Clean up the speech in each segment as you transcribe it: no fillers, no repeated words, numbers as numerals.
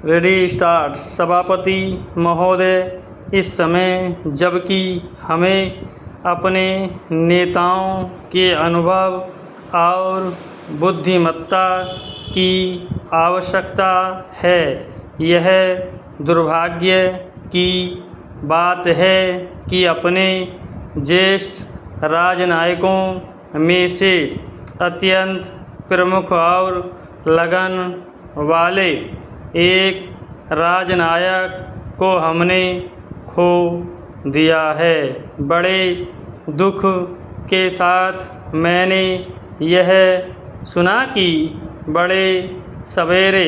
Ready start. सभापति महोदय, इस समय जबकि हमें अपने नेताओं के अनुभव और बुद्धिमत्ता की आवश्यकता है, यह दुर्भाग्य की बात है कि अपने ज्येष्ठ राजनयिकों में से अत्यंत प्रमुख और लगन वाले एक राजनायक को हमने खो दिया है। बड़े दुख के साथ मैंने यह सुना कि बड़े सवेरे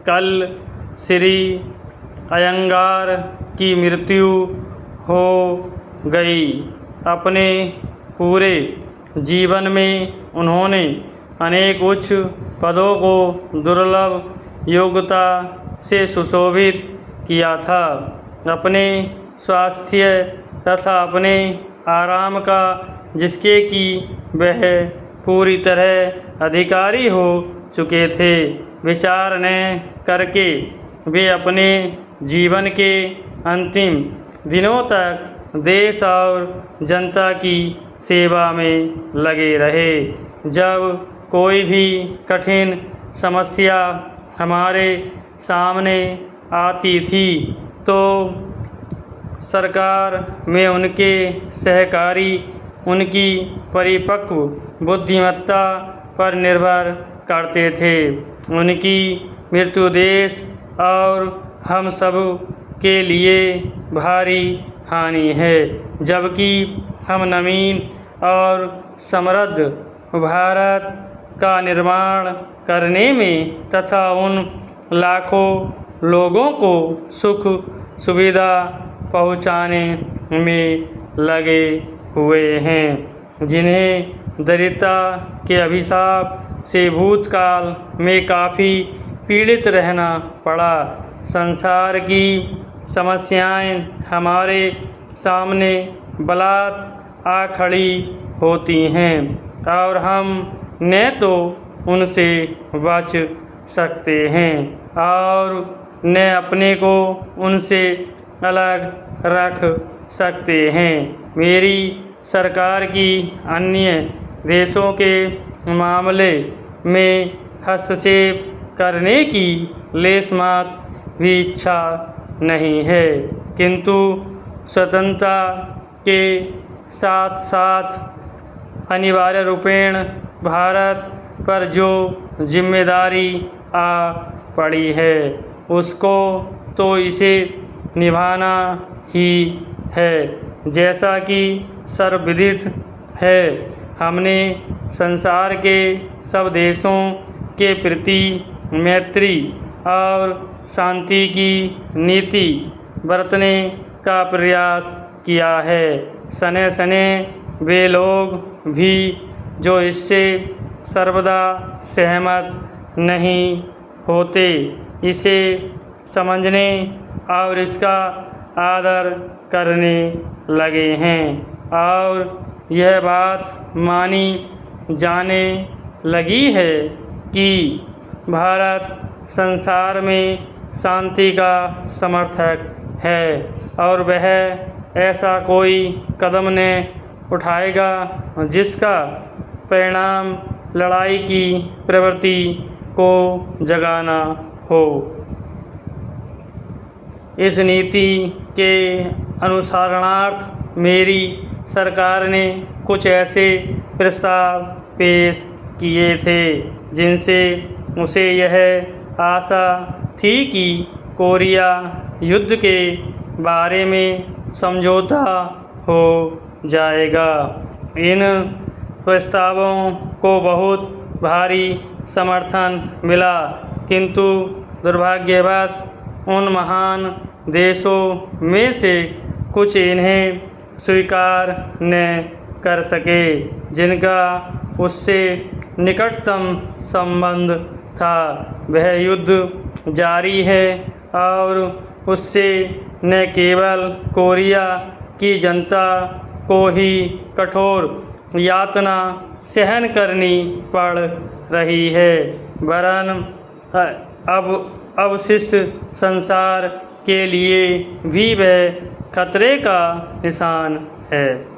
कल श्री अयंगार की मृत्यु हो गई। अपने पूरे जीवन में उन्होंने अनेक उच्च पदों को दुर्लभ योग्यता से सुशोभित किया था। अपने स्वास्थ्य तथा अपने आराम का जिसके कि वह पूरी तरह अधिकारी हो चुके थे, विचार न करके वे अपने जीवन के अंतिम दिनों तक देश और जनता की सेवा में लगे रहे। जब कोई भी कठिन समस्या हमारे सामने आती थी तो सरकार में उनके सहकारी उनकी परिपक्व बुद्धिमत्ता पर निर्भर करते थे। उनकी मृत्यु देश और हम सब के लिए भारी हानि है, जबकि हम नवीन और समृद्ध भारत का निर्माण करने में तथा उन लाखों लोगों को सुख सुविधा पहुंचाने में लगे हुए हैं, जिन्हें दरिद्रता के अभिशाप से भूतकाल में काफ़ी पीड़ित रहना पड़ा। संसार की समस्याएं हमारे सामने बलात् आ खड़ी होती हैं और हम न तो उनसे बच सकते हैं और न अपने को उनसे अलग रख सकते हैं। मेरी सरकार की अन्य देशों के मामले में हस्तक्षेप करने की लेशमात्र भी इच्छा नहीं है, किंतु स्वतंत्रता के साथ साथ अनिवार्य रूपेण भारत पर जो जिम्मेदारी आ पड़ी है उसको तो इसे निभाना ही है। जैसा कि सर्वविदित है, हमने संसार के सब देशों के प्रति मैत्री और शांति की नीति बरतने का प्रयास किया है। सने सने वे लोग भी जो इससे सर्वदा सहमत नहीं होते, इसे समझने और इसका आदर करने लगे हैं और यह बात मानी जाने लगी है कि भारत संसार में शांति का समर्थक है और वह ऐसा कोई कदम न उठाएगा जिसका परिणाम लड़ाई की प्रवृत्ति को जगाना हो। इस नीति के अनुसरणार्थ मेरी सरकार ने कुछ ऐसे प्रस्ताव पेश किए थे जिनसे उसे यह आशा थी कि कोरिया युद्ध के बारे में समझौता हो जाएगा। इन प्रस्तावों को बहुत भारी समर्थन मिला, किंतु दुर्भाग्यवश उन महान देशों में से कुछ इन्हें स्वीकार न कर सके जिनका उससे निकटतम संबंध था। वह युद्ध जारी है और उससे न केवल कोरिया की जनता को ही कठोर यातना सहन करनी पड़ रही है, वरन अब अवशिष्ट संसार के लिए भी वह खतरे का निशान है।